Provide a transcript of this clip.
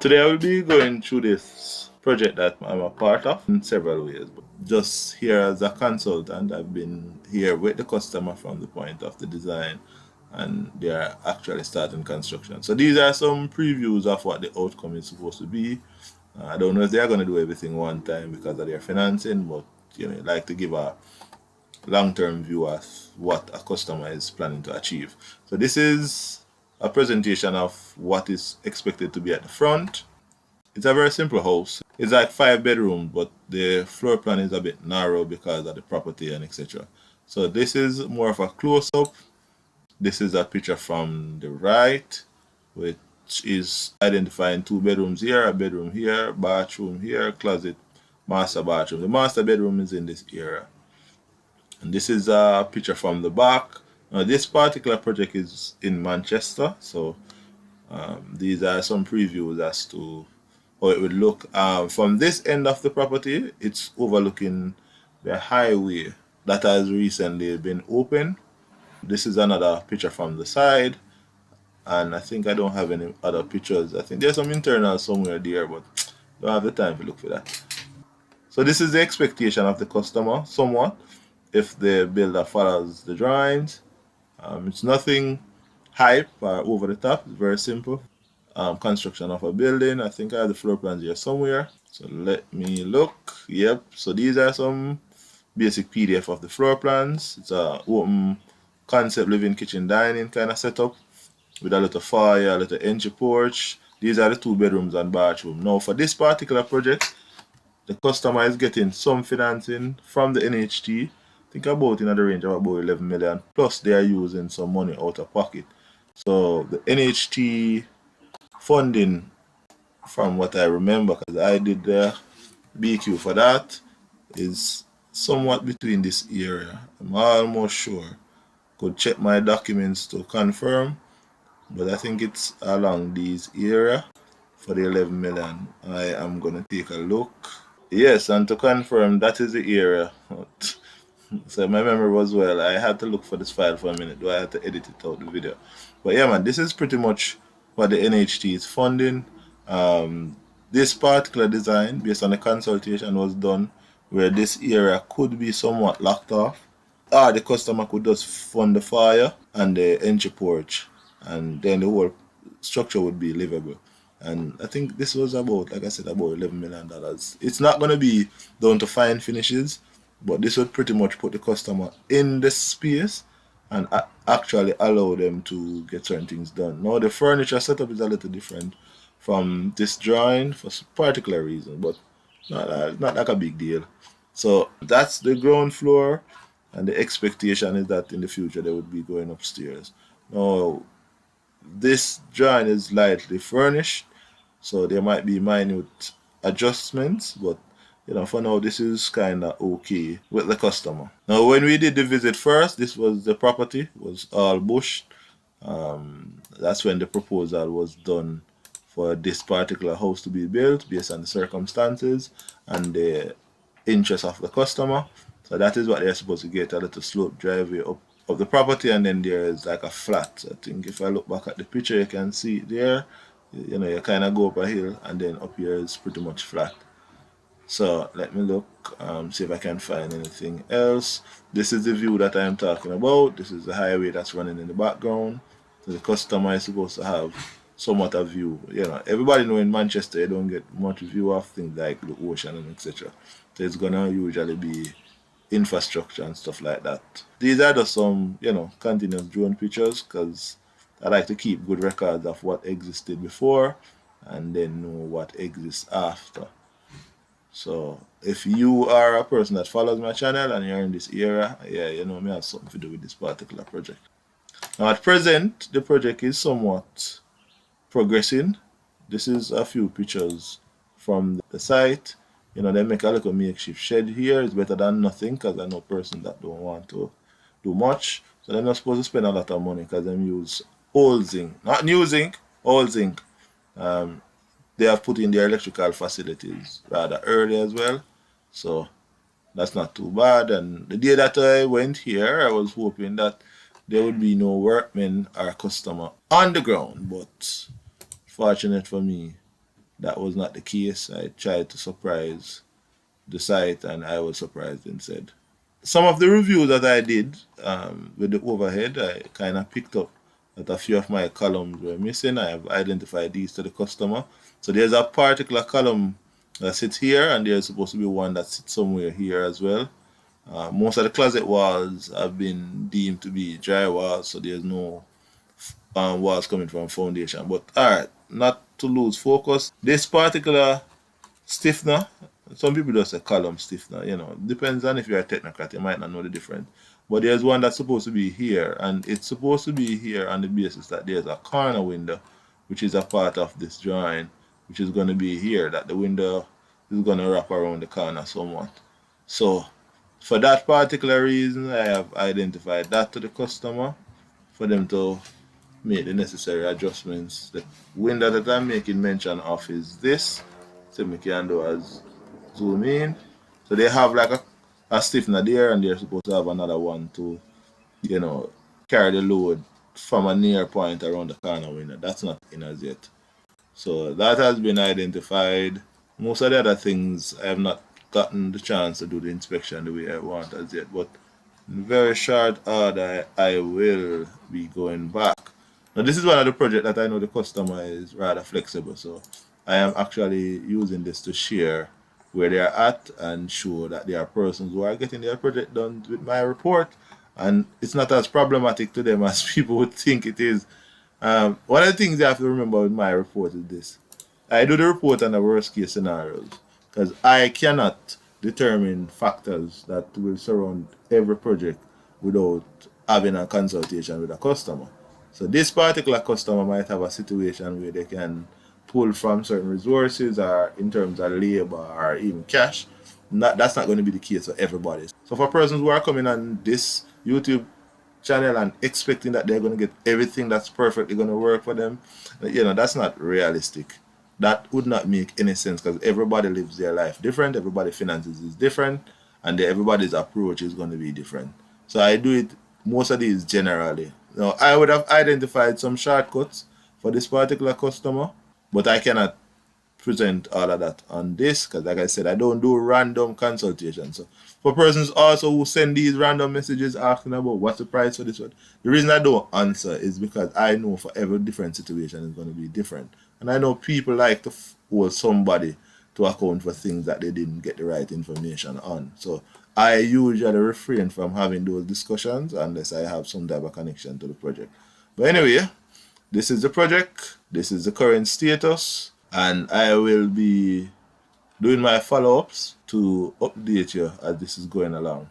Today I will be going through this project that I'm a part of in several ways. But just here as a consultant, I've been here with the customer from the point of the design and they are actually starting construction. So these are some previews of what the outcome is supposed to be. I don't know if they are going to do everything one time because of their financing, but I like to give a long-term view of what a customer is planning to achieve. So this is a presentation of what is expected to be at the front. It's a very simple house. It's like 5 bedrooms, but the floor plan is a bit narrow because of the property and etc. So this is more of a close-up. This is a picture from the right, which is identifying 2 bedrooms here, a bedroom here, bathroom here, closet, master bathroom. The master bedroom is in this area. And this is a picture from the back. Now this particular project is in Manchester, so these are some previews as to how it would look. From this end of the property, it's overlooking the highway that has recently been opened. This is another picture from the side, and I think I don't have any other pictures. I think there's some internal somewhere there, but don't have the time to look for that. So this is the expectation of the customer, somewhat, if the builder follows the drawings. It's nothing hype or over the top. It's very simple. Construction of a building. I think I have the floor plans here somewhere. So let me look. Yep. So these are some basic PDF of the floor plans. It's a open concept living, kitchen, dining kind of setup with a little foyer, a little entry porch. These are the 2 bedrooms and bathroom. Now for this particular project, the customer is getting some financing from the NHT. I think about in the range of about 11 million. Plus they are using some money out of pocket. So the NHT funding, from what I remember, because I did the BQ for that, is somewhat between this area. I'm almost sure. Could check my documents to confirm, but I think it's along these area for the 11 million. I am gonna take a look. Yes, and to confirm, that is the area. So my memory was well. I had to look for this file for a minute, though I had to edit it out the video. But yeah, man, this is pretty much what the NHT is funding. This particular design, based on the consultation, was done where this area could be somewhat locked off. Or the customer could just fund the fire and the entry porch, and then the whole structure would be livable. And I think this was about, like I said, about $11 million. It's not going to be down to fine finishes, but this would pretty much put the customer in the space and actually allow them to get certain things done. Now the furniture setup is a little different from this drawing for some particular reason, but not like a big deal. So that's the ground floor, and the expectation is that in the future they would be going upstairs. Now this drawing is lightly furnished, so there might be minute adjustments, but for now this is kind of okay with the customer. Now when we did the visit first, this was the property, was all bush. That's when the proposal was done for this particular house to be built based on the circumstances and the interest of the customer. So that is what they're supposed to get, a little slope driveway up of the property, and then there is like a flat. I think if I look back at the picture, you can see it there. You kind of go up a hill, and then up here is pretty much flat. So let me look, see if I can find anything else. This is the view that I'm talking about. This is the highway that's running in the background. So the customer is supposed to have somewhat a view. Everybody know in Manchester you don't get much view of things like the ocean and etc. So it's gonna usually be infrastructure and stuff like that. These are just some, continuous drone pictures, because I like to keep good records of what existed before and then know what exists after. So if you are a person that follows my channel and you're in this area, yeah, me have something to do with this particular project. Now at present, the project is somewhat progressing. This is a few pictures from the site. They make a little makeshift shed here. It's better than nothing, because I know person that don't want to do much. So they're not supposed to spend a lot of money, because they use old zinc, not new zinc, old zinc. They have put in their electrical facilities rather early as well. So that's not too bad. And the day that I went here, I was hoping that there would be no workmen or customer on the ground, but fortunate for me, that was not the case. I tried to surprise the site and I was surprised instead. Some of the reviews that I did with the overhead, I kind of picked up that a few of my columns were missing. I have identified these to the customer. So there's a particular column that sits here, and there's supposed to be one that sits somewhere here as well. Most of the closet walls have been deemed to be dry walls, so there's no walls coming from foundation. But alright, not to lose focus, this particular stiffener, some people just say column stiffener, depends on if you're a technocrat, you might not know the difference. But there's one that's supposed to be here, and it's supposed to be here on the basis that there's a corner window, which is a part of this drawing, which is going to be here, that the window is going to wrap around the corner somewhat. So for that particular reason, I have identified that to the customer for them to make the necessary adjustments. The window that I'm making mention of is this. So we can do as zoom in. So they have like a stiffener there, and they're supposed to have another one to, carry the load from a near point around the corner window. That's not in as yet. So that has been identified. Most of the other things I have not gotten the chance to do the inspection the way I want as yet, but in very short order I will be going back. Now this is one of the projects that I know the customer is rather flexible, so I am actually using this to share where they are at and show that there are persons who are getting their project done with my report, and it's not as problematic to them as people would think it is. One of the things you have to remember with my report is this. I do the report on the worst case scenarios because I cannot determine factors that will surround every project without having a consultation with a customer. So this particular customer might have a situation where they can pull from certain resources, or in terms of labor or even cash. That's not going to be the case for everybody. So for persons who are coming on this YouTube channel and expecting that they're going to get everything that's perfectly going to work for them, that's not realistic. That would not make any sense because everybody lives their life different, everybody's finances is different, and everybody's approach is going to be different. So I do it, most of these generally. Now, I would have identified some shortcuts for this particular customer, but I cannot present all of that on this because, like I said, I don't do random consultations. So for persons also who send these random messages asking about what's the price for this one, the reason I don't answer is because I know for every different situation is going to be different, and I know people like to hold somebody to account for things that they didn't get the right information on. So I usually refrain from having those discussions unless I have some type of connection to the project. But anyway, this is the project, this is the current status, and I will be doing my follow-ups to update you as this is going along.